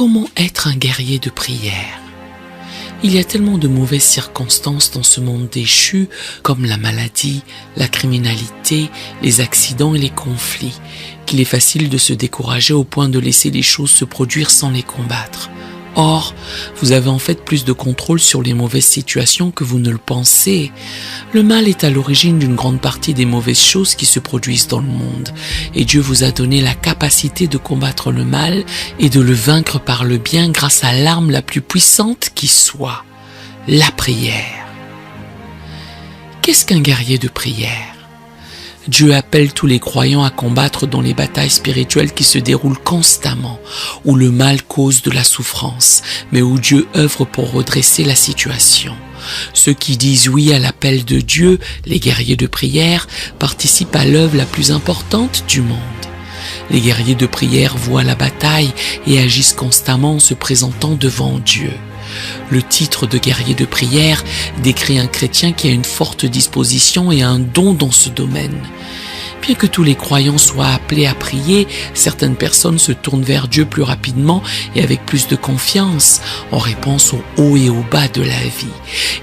Comment être un guerrier de prière? Il y a tellement de mauvaises circonstances dans ce monde déchu, comme la maladie, la criminalité, les accidents et les conflits, qu'il est facile de se décourager au point de laisser les choses se produire sans les combattre. Or, vous avez en fait plus de contrôle sur les mauvaises situations que vous ne le pensez. Le mal est à l'origine d'une grande partie des mauvaises choses qui se produisent dans le monde. Et Dieu vous a donné la capacité de combattre le mal et de le vaincre par le bien grâce à l'arme la plus puissante qui soit, la prière. Qu'est-ce qu'un guerrier de prière? Dieu appelle tous les croyants à combattre dans les batailles spirituelles qui se déroulent constamment, où le mal cause de la souffrance, mais où Dieu œuvre pour redresser la situation. Ceux qui disent oui à l'appel de Dieu, les guerriers de prière, participent à l'œuvre la plus importante du monde. Les guerriers de prière voient la bataille et agissent constamment en se présentant devant Dieu. Le titre de guerrier de prière décrit un chrétien qui a une forte disposition et un don dans ce domaine. Bien que tous les croyants soient appelés à prier, certaines personnes se tournent vers Dieu plus rapidement et avec plus de confiance en réponse au haut et au bas de la vie.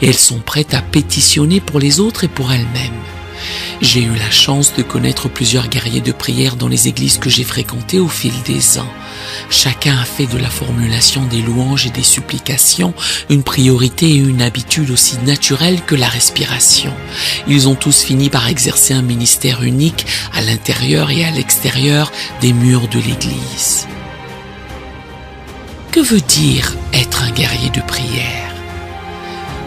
Et elles sont prêtes à pétitionner pour les autres et pour elles-mêmes. J'ai eu la chance de connaître plusieurs guerriers de prière dans les églises que j'ai fréquentées au fil des ans. Chacun a fait de la formulation des louanges et des supplications une priorité et une habitude aussi naturelle que la respiration. Ils ont tous fini par exercer un ministère unique à l'intérieur et à l'extérieur des murs de l'église. Que veut dire être un guerrier de prière?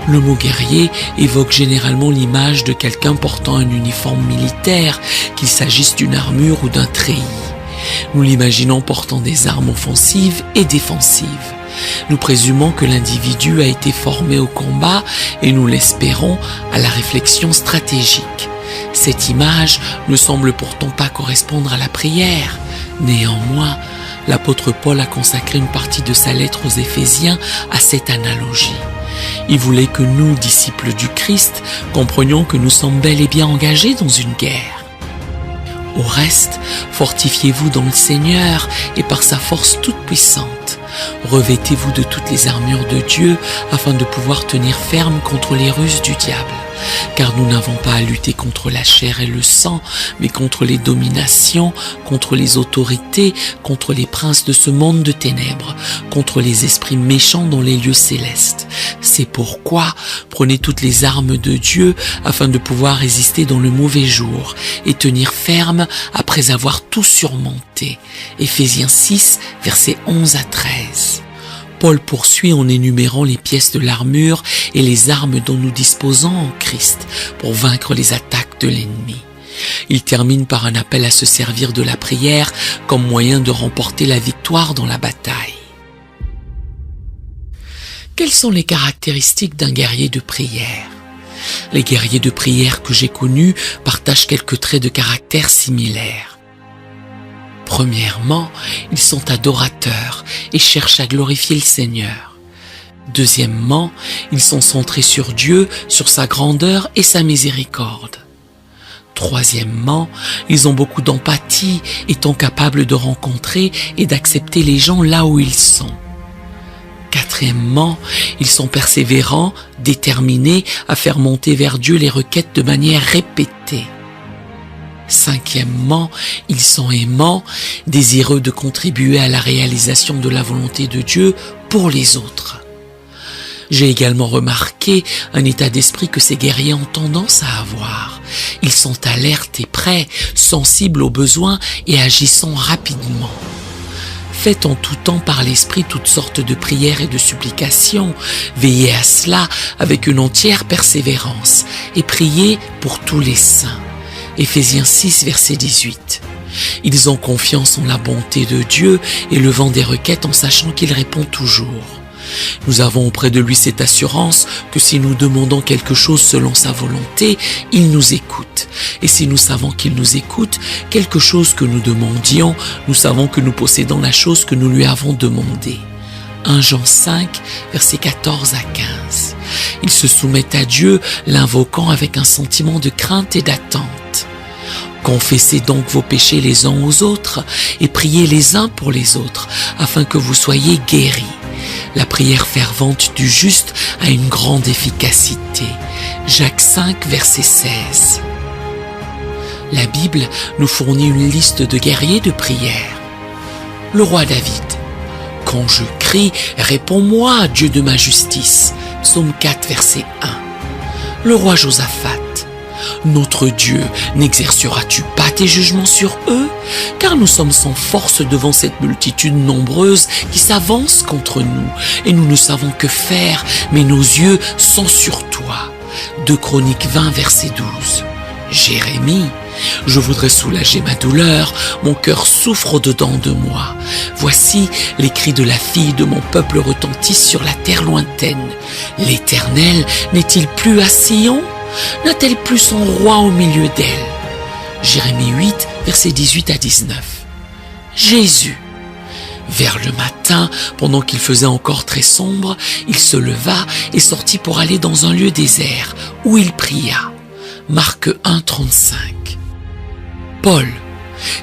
Le mot guerrier évoque généralement l'image de quelqu'un portant un uniforme militaire, qu'il s'agisse d'une armure ou d'un treillis. Nous l'imaginons portant des armes offensives et défensives. Nous présumons que l'individu a été formé au combat et nous l'espérons à la réflexion stratégique. Cette image ne semble pourtant pas correspondre à la prière. Néanmoins, l'apôtre Paul a consacré une partie de sa lettre aux Éphésiens à cette analogie. Il voulait que nous, disciples du Christ, comprenions que nous sommes bel et bien engagés dans une guerre. Au reste, fortifiez-vous dans le Seigneur et par sa force toute puissante. Revêtez-vous de toutes les armures de Dieu afin de pouvoir tenir ferme contre les ruses du diable. Car nous n'avons pas à lutter contre la chair et le sang, mais contre les dominations, contre les autorités, contre les princes de ce monde de ténèbres, contre les esprits méchants dans les lieux célestes. C'est pourquoi prenez toutes les armes de Dieu afin de pouvoir résister dans le mauvais jour et tenir ferme après avoir tout surmonté. Éphésiens 6, versets 11 à 13. Paul poursuit en énumérant les pièces de l'armure et les armes dont nous disposons en Christ pour vaincre les attaques de l'ennemi. Il termine par un appel à se servir de la prière comme moyen de remporter la victoire dans la bataille. Quelles sont les caractéristiques d'un guerrier de prière? Les guerriers de prière que j'ai connus partagent quelques traits de caractère similaires. Premièrement, ils sont adorateurs et cherchent à glorifier le Seigneur. Deuxièmement, ils sont centrés sur Dieu, sur sa grandeur et sa miséricorde. Troisièmement, ils ont beaucoup d'empathie, étant capables de rencontrer et d'accepter les gens là où ils sont. Quatrièmement, ils sont persévérants, déterminés à faire monter vers Dieu les requêtes de manière répétée. Cinquièmement, ils sont aimants, désireux de contribuer à la réalisation de la volonté de Dieu pour les autres. J'ai également remarqué un état d'esprit que ces guerriers ont tendance à avoir. Ils sont alertes et prêts, sensibles aux besoins et agissant rapidement. Faites en tout temps par l'Esprit toutes sortes de prières et de supplications. Veillez à cela avec une entière persévérance et priez pour tous les saints. Éphésiens 6, verset 18. Ils ont confiance en la bonté de Dieu, élevant des requêtes en sachant qu'il répond toujours. Nous avons auprès de lui cette assurance que si nous demandons quelque chose selon sa volonté, il nous écoute. Et si nous savons qu'il nous écoute, quelque chose que nous demandions, nous savons que nous possédons la chose que nous lui avons demandée. 1 Jean 5, versets 14 à 15. Ils se soumettent à Dieu, l'invoquant avec un sentiment de crainte et d'attente. Confessez donc vos péchés les uns aux autres et priez les uns pour les autres, afin que vous soyez guéris. La prière fervente du juste a une grande efficacité. Jacques 5, verset 16. La Bible nous fournit une liste de guerriers de prière. Le roi David. Quand je crie, réponds-moi, Dieu de ma justice. Psaume 4, verset 1. Le roi Josaphat. Notre Dieu, n'exerceras-tu pas tes jugements sur eux? Car nous sommes sans force devant cette multitude nombreuse qui s'avance contre nous, et nous ne savons que faire, mais nos yeux sont sur toi. 2 Chroniques 20, verset 12. Jérémie, je voudrais soulager ma douleur, mon cœur souffre au-dedans de moi. Voici, les cris de la fille de mon peuple retentissent sur la terre lointaine. L'Éternel n'est-il plus à Sion? N'a-t-elle plus son roi au milieu d'elle? Jérémie 8, versets 18 à 19. Jésus. Vers le matin, pendant qu'il faisait encore très sombre, il se leva et sortit pour aller dans un lieu désert, où il pria. Marc 1, 35. Paul.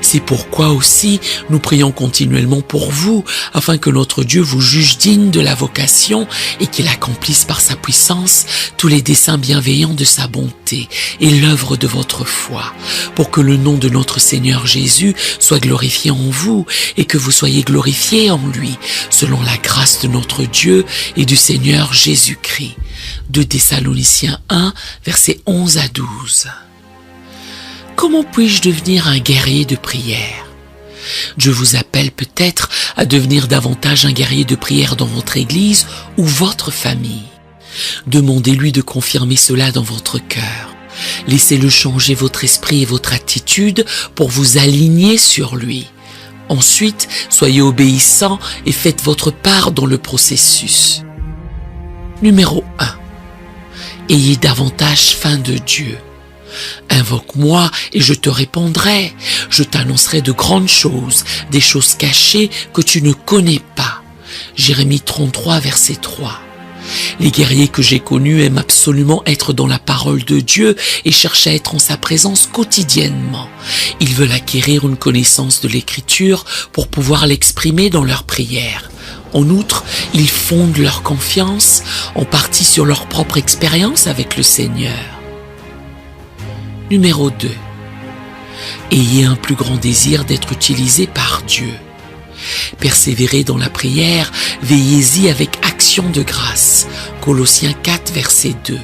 C'est pourquoi aussi nous prions continuellement pour vous, afin que notre Dieu vous juge digne de la vocation et qu'il accomplisse par sa puissance tous les desseins bienveillants de sa bonté et l'œuvre de votre foi, pour que le nom de notre Seigneur Jésus soit glorifié en vous et que vous soyez glorifiés en lui, selon la grâce de notre Dieu et du Seigneur Jésus-Christ. 2 Thessaloniciens 1, versets 11 à 12. Comment puis-je devenir un guerrier de prière? Dieu vous appelle peut-être à devenir davantage un guerrier de prière dans votre église ou votre famille. Demandez-lui de confirmer cela dans votre cœur. Laissez-le changer votre esprit et votre attitude pour vous aligner sur lui. Ensuite, soyez obéissants et faites votre part dans le processus. Numéro 1. Ayez davantage faim de Dieu. Invoque-moi et je te répondrai. Je t'annoncerai de grandes choses, des choses cachées que tu ne connais pas. Jérémie 33, verset 3. Les guerriers que j'ai connus aiment absolument être dans la parole de Dieu et cherchent à être en sa présence quotidiennement. Ils veulent acquérir une connaissance de l'Écriture pour pouvoir l'exprimer dans leurs prières. En outre, ils fondent leur confiance en partie sur leur propre expérience avec le Seigneur. Numéro 2. Ayez un plus grand désir d'être utilisé par Dieu. Persévérez dans la prière, veillez-y avec action de grâce. Colossiens 4, verset 2.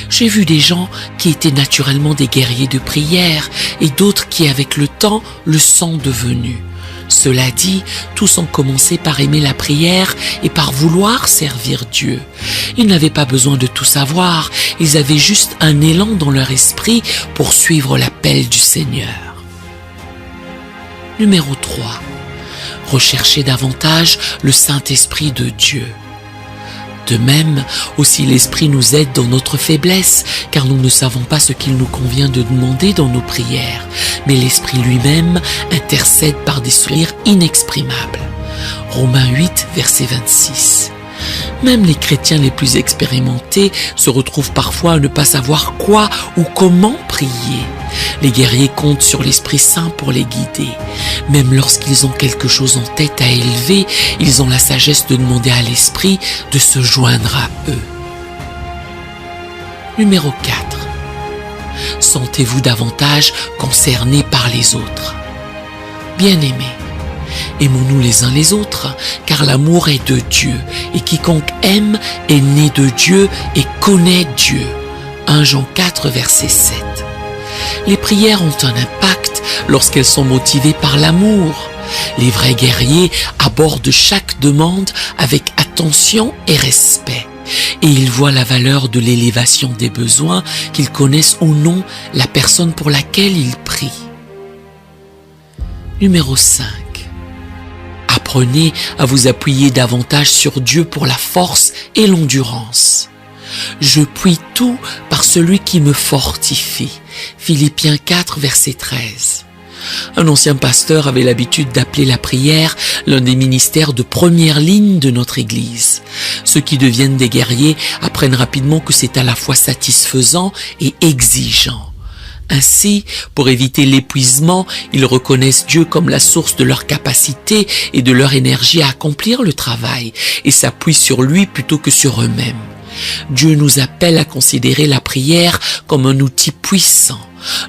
J'ai vu des gens qui étaient naturellement des guerriers de prière et d'autres qui, avec le temps, le sont devenus. Cela dit, tous ont commencé par aimer la prière et par vouloir servir Dieu. Ils n'avaient pas besoin de tout savoir, ils avaient juste un élan dans leur esprit pour suivre l'appel du Seigneur. Numéro 3. Recherchez davantage le Saint-Esprit de Dieu. De même, aussi l'Esprit nous aide dans notre faiblesse, car nous ne savons pas ce qu'il nous convient de demander dans nos prières, mais l'Esprit lui-même intercède par des sourires inexprimables. Romains 8, verset 26. Même les chrétiens les plus expérimentés se retrouvent parfois à ne pas savoir quoi ou comment prier. Les guerriers comptent sur l'Esprit Saint pour les guider. Même lorsqu'ils ont quelque chose en tête à élever, ils ont la sagesse de demander à l'Esprit de se joindre à eux. Numéro 4. Sentez-vous davantage concernés par les autres. Bien-aimés, aimons-nous les uns les autres, car l'amour est de Dieu, et quiconque aime est né de Dieu et connaît Dieu. 1 Jean 4, verset 7. Les prières ont un impact lorsqu'elles sont motivées par l'amour. Les vrais guerriers abordent chaque demande avec attention et respect. Et ils voient la valeur de l'élévation des besoins, qu'ils connaissent ou non la personne pour laquelle ils prient. Numéro 5. Apprenez à vous appuyer davantage sur Dieu pour la force et l'endurance. Je puis tout par celui qui me fortifie. Philippiens 4, verset 13. Un ancien pasteur avait l'habitude d'appeler la prière l'un des ministères de première ligne de notre Église. Ceux qui deviennent des guerriers apprennent rapidement que c'est à la fois satisfaisant et exigeant. Ainsi, pour éviter l'épuisement, ils reconnaissent Dieu comme la source de leur capacité et de leur énergie à accomplir le travail et s'appuient sur lui plutôt que sur eux-mêmes. Dieu nous appelle à considérer la prière comme un outil puissant,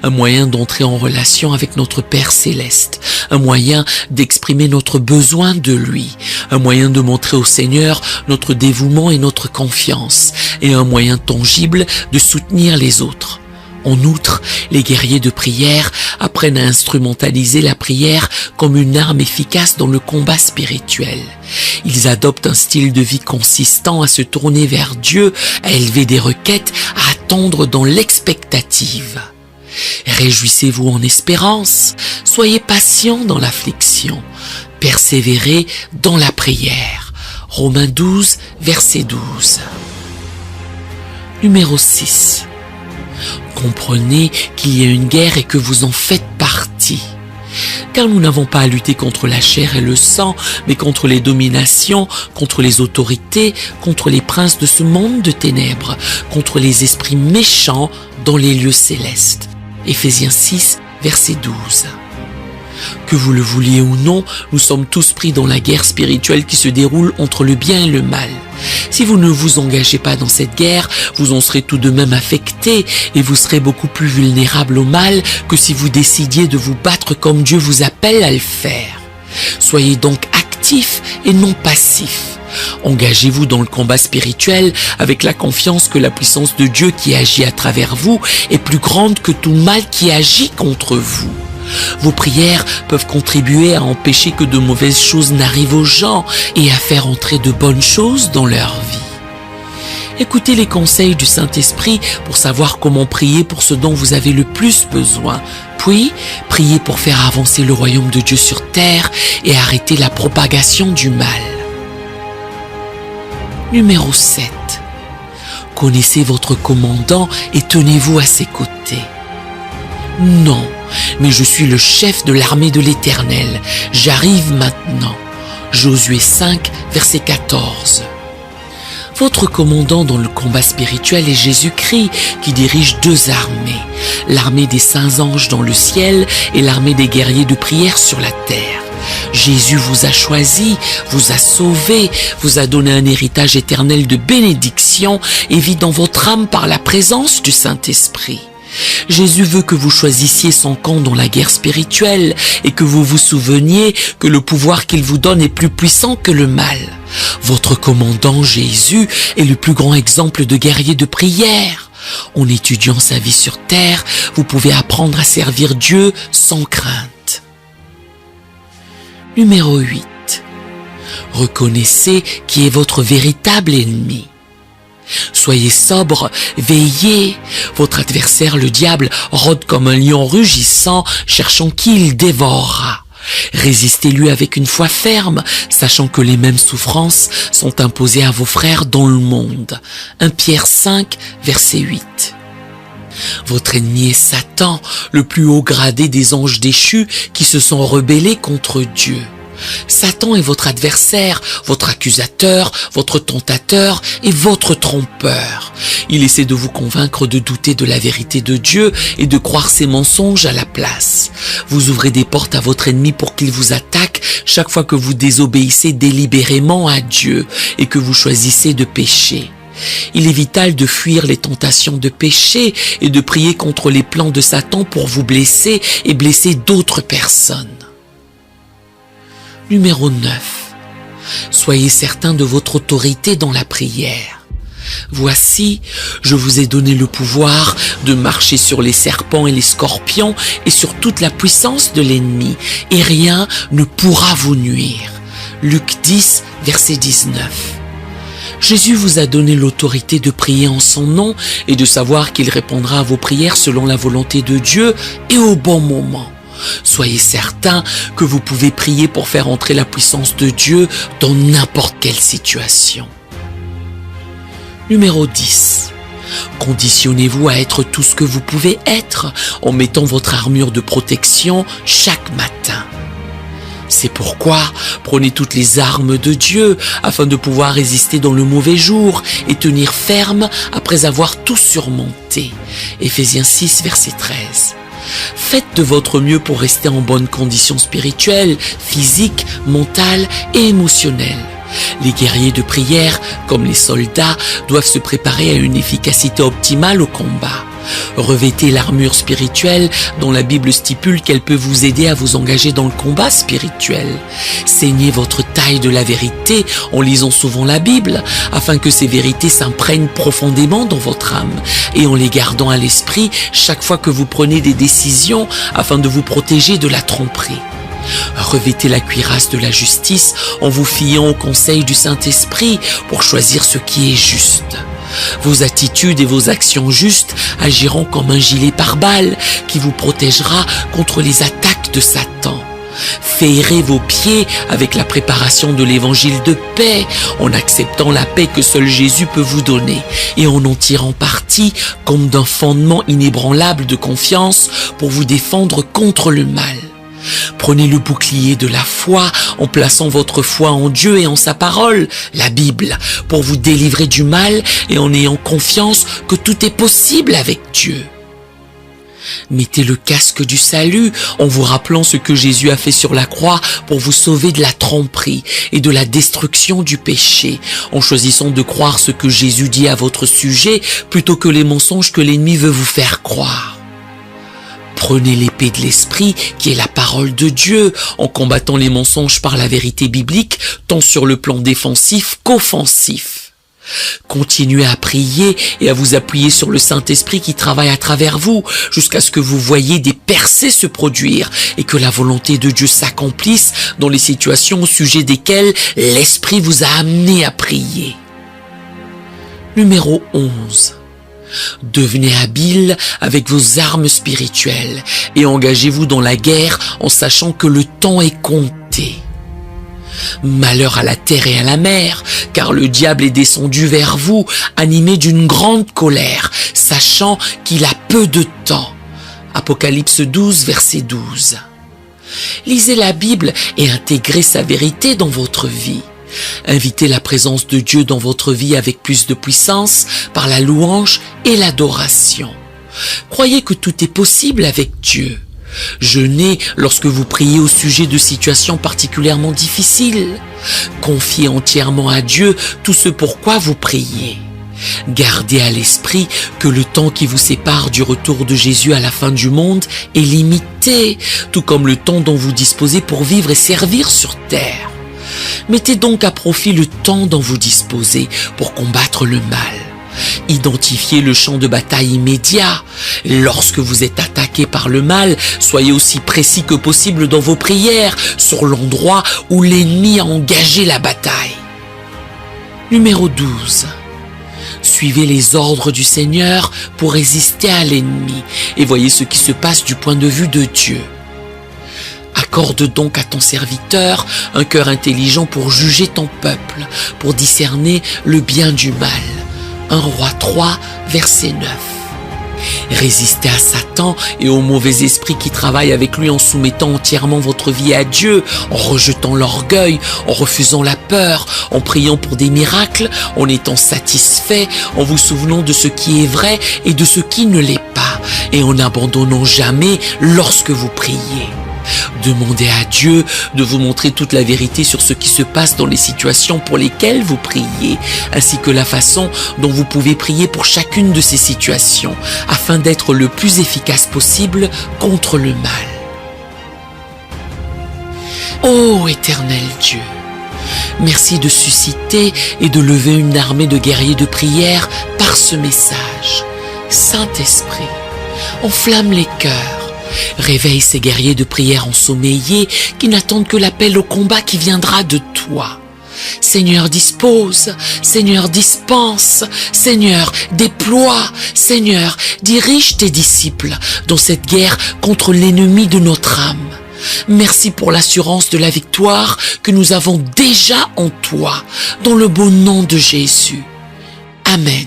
un moyen d'entrer en relation avec notre Père céleste, un moyen d'exprimer notre besoin de lui, un moyen de montrer au Seigneur notre dévouement et notre confiance, et un moyen tangible de soutenir les autres. En outre, les guerriers de prière apprennent à instrumentaliser la prière comme une arme efficace dans le combat spirituel. Ils adoptent un style de vie consistant à se tourner vers Dieu, à élever des requêtes, à attendre dans l'expectative. Réjouissez-vous en espérance, soyez patients dans l'affliction, persévérez dans la prière. Romains 12, verset 12. Numéro 6. Comprenez qu'il y a une guerre et que vous en faites partie. Car nous n'avons pas à lutter contre la chair et le sang, mais contre les dominations, contre les autorités, contre les princes de ce monde de ténèbres, contre les esprits méchants dans les lieux célestes. Éphésiens 6, verset 12. Que vous le vouliez ou non, nous sommes tous pris dans la guerre spirituelle qui se déroule entre le bien et le mal. Si vous ne vous engagez pas dans cette guerre, vous en serez tout de même affecté et vous serez beaucoup plus vulnérable au mal que si vous décidiez de vous battre comme Dieu vous appelle à le faire. Soyez donc actifs et non passifs. Engagez-vous dans le combat spirituel avec la confiance que la puissance de Dieu qui agit à travers vous est plus grande que tout mal qui agit contre vous. Vos prières peuvent contribuer à empêcher que de mauvaises choses n'arrivent aux gens et à faire entrer de bonnes choses dans leur vie. Écoutez les conseils du Saint-Esprit pour savoir comment prier pour ce dont vous avez le plus besoin. Puis, priez pour faire avancer le royaume de Dieu sur terre et arrêter la propagation du mal. Numéro 7. Connaissez votre commandant et tenez-vous à ses côtés. Non, mais je suis le chef de l'armée de l'Éternel. J'arrive maintenant. Josué 5, verset 14. Votre commandant dans le combat spirituel est Jésus-Christ qui dirige deux armées. L'armée des saints anges dans le ciel et l'armée des guerriers de prière sur la terre. Jésus vous a choisi, vous a sauvé, vous a donné un héritage éternel de bénédiction et vit dans votre âme par la présence du Saint-Esprit. Jésus veut que vous choisissiez son camp dans la guerre spirituelle et que vous vous souveniez que le pouvoir qu'il vous donne est plus puissant que le mal. Votre commandant Jésus est le plus grand exemple de guerrier de prière. En étudiant sa vie sur terre, vous pouvez apprendre à servir Dieu sans crainte. Numéro 8. Reconnaissez qui est votre véritable ennemi. Soyez sobre, veillez. Votre adversaire, le diable, rôde comme un lion rugissant, cherchant qui il dévorera. Résistez-lui avec une foi ferme, sachant que les mêmes souffrances sont imposées à vos frères dans le monde. 1 Pierre 5, verset 8. Votre ennemi est Satan, le plus haut gradé des anges déchus qui se sont rebellés contre Dieu. Satan est votre adversaire, votre accusateur, votre tentateur et votre trompeur. Il essaie de vous convaincre de douter de la vérité de Dieu et de croire ses mensonges à la place. Vous ouvrez des portes à votre ennemi pour qu'il vous attaque chaque fois que vous désobéissez délibérément à Dieu et que vous choisissez de pécher. Il est vital de fuir les tentations de péché et de prier contre les plans de Satan pour vous blesser et blesser d'autres personnes. Numéro 9. Soyez certain de votre autorité dans la prière. Voici, je vous ai donné le pouvoir de marcher sur les serpents et les scorpions et sur toute la puissance de l'ennemi, et rien ne pourra vous nuire. Luc 10, verset 19. Jésus vous a donné l'autorité de prier en son nom et de savoir qu'il répondra à vos prières selon la volonté de Dieu et au bon moment. Soyez certain que vous pouvez prier pour faire entrer la puissance de Dieu dans n'importe quelle situation. Numéro 10. Conditionnez-vous à être tout ce que vous pouvez être en mettant votre armure de protection chaque matin. C'est pourquoi prenez toutes les armes de Dieu afin de pouvoir résister dans le mauvais jour et tenir ferme après avoir tout surmonté. Éphésiens 6, verset 13. Faites de votre mieux pour rester en bonne condition spirituelle, physique, mentale et émotionnelle. Les guerriers de prière, comme les soldats, doivent se préparer à une efficacité optimale au combat. Revêtez l'armure spirituelle dont la Bible stipule qu'elle peut vous aider à vous engager dans le combat spirituel. Saignez votre taille de la vérité en lisant souvent la Bible, afin que ces vérités s'imprègnent profondément dans votre âme et en les gardant à l'esprit chaque fois que vous prenez des décisions afin de vous protéger de la tromperie. Revêtez la cuirasse de la justice en vous fiant au conseil du Saint-Esprit pour choisir ce qui est juste. Vos attitudes et vos actions justes agiront comme un gilet pare-balles qui vous protégera contre les attaques de Satan. Ferrez vos pieds avec la préparation de l'évangile de paix, en acceptant la paix que seul Jésus peut vous donner et en tirant parti comme d'un fondement inébranlable de confiance pour vous défendre contre le mal. Prenez le bouclier de la foi en plaçant votre foi en Dieu et en sa parole, la Bible, pour vous délivrer du mal et en ayant confiance que tout est possible avec Dieu. Mettez le casque du salut en vous rappelant ce que Jésus a fait sur la croix pour vous sauver de la tromperie et de la destruction du péché, en choisissant de croire ce que Jésus dit à votre sujet plutôt que les mensonges que l'ennemi veut vous faire croire. Prenez l'épée de l'esprit qui est la parole de Dieu en combattant les mensonges par la vérité biblique tant sur le plan défensif qu'offensif. Continuez à prier et à vous appuyer sur le Saint-Esprit qui travaille à travers vous jusqu'à ce que vous voyiez des percées se produire et que la volonté de Dieu s'accomplisse dans les situations au sujet desquelles l'Esprit vous a amené à prier. Numéro 11. Devenez habile avec vos armes spirituelles et engagez-vous dans la guerre en sachant que le temps est compté. Malheur à la terre et à la mer, car le diable est descendu vers vous, animé d'une grande colère, sachant qu'il a peu de temps. Apocalypse 12, verset 12. Lisez la Bible et intégrez sa vérité dans votre vie. Invitez la présence de Dieu dans votre vie avec plus de puissance par la louange et l'adoration. Croyez que tout est possible avec Dieu. Jeûnez lorsque vous priez au sujet de situations particulièrement difficiles. Confiez entièrement à Dieu tout ce pourquoi vous priez. Gardez à l'esprit que le temps qui vous sépare du retour de Jésus à la fin du monde est limité, tout comme le temps dont vous disposez pour vivre et servir sur terre. Mettez donc à profit le temps dont vous disposez pour combattre le mal. Identifiez le champ de bataille immédiat. Lorsque vous êtes attaqué par le mal, soyez aussi précis que possible dans vos prières sur l'endroit où l'ennemi a engagé la bataille. Numéro 12. Suivez les ordres du Seigneur pour résister à l'ennemi et voyez ce qui se passe du point de vue de Dieu. Accorde donc à ton serviteur un cœur intelligent pour juger ton peuple, pour discerner le bien du mal. 1 Roi 3, verset 9. Résistez à Satan et aux mauvais esprits qui travaillent avec lui en soumettant entièrement votre vie à Dieu, en rejetant l'orgueil, en refusant la peur, en priant pour des miracles, en étant satisfait, en vous souvenant de ce qui est vrai et de ce qui ne l'est pas, et en n'abandonnant jamais lorsque vous priez. Demandez à Dieu de vous montrer toute la vérité sur ce qui se passe dans les situations pour lesquelles vous priez, ainsi que la façon dont vous pouvez prier pour chacune de ces situations, afin d'être le plus efficace possible contre le mal. Ô éternel Dieu, merci de susciter et de lever une armée de guerriers de prière par ce message. Saint-Esprit, enflamme les cœurs. Réveille ces guerriers de prière ensommeillés qui n'attendent que l'appel au combat qui viendra de toi. Seigneur, dispose. Seigneur, dispense. Seigneur, déploie. Seigneur, dirige tes disciples dans cette guerre contre l'ennemi de notre âme. Merci pour l'assurance de la victoire que nous avons déjà en toi, dans le beau nom de Jésus. Amen.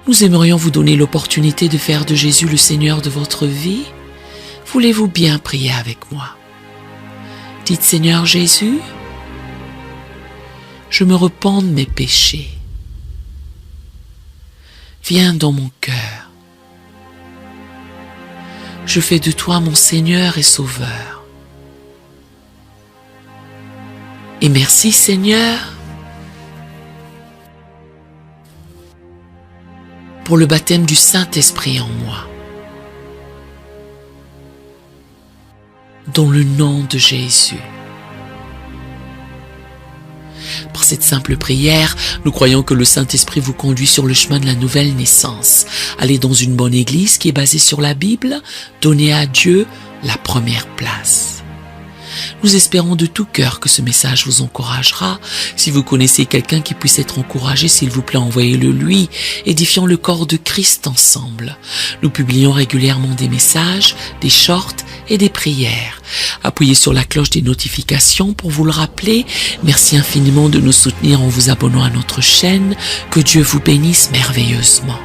Nous aimerions vous donner l'opportunité de faire de Jésus le Seigneur de votre vie. Voulez-vous bien prier avec moi? Dites Seigneur Jésus, je me repens de mes péchés. Viens dans mon cœur. Je fais de toi mon Seigneur et Sauveur. Et merci Seigneur pour le baptême du Saint-Esprit en moi. Dans le nom de Jésus. Par cette simple prière, nous croyons que le Saint-Esprit vous conduit sur le chemin de la nouvelle naissance. Allez dans une bonne église qui est basée sur la Bible, donnez à Dieu la première place. Nous espérons de tout cœur que ce message vous encouragera. Si vous connaissez quelqu'un qui puisse être encouragé, s'il vous plaît, envoyez-le lui, édifiant le corps de Christ ensemble. Nous publions régulièrement des messages, des shorts et des prières. Appuyez sur la cloche des notifications pour vous le rappeler. Merci infiniment de nous soutenir en vous abonnant à notre chaîne. Que Dieu vous bénisse merveilleusement.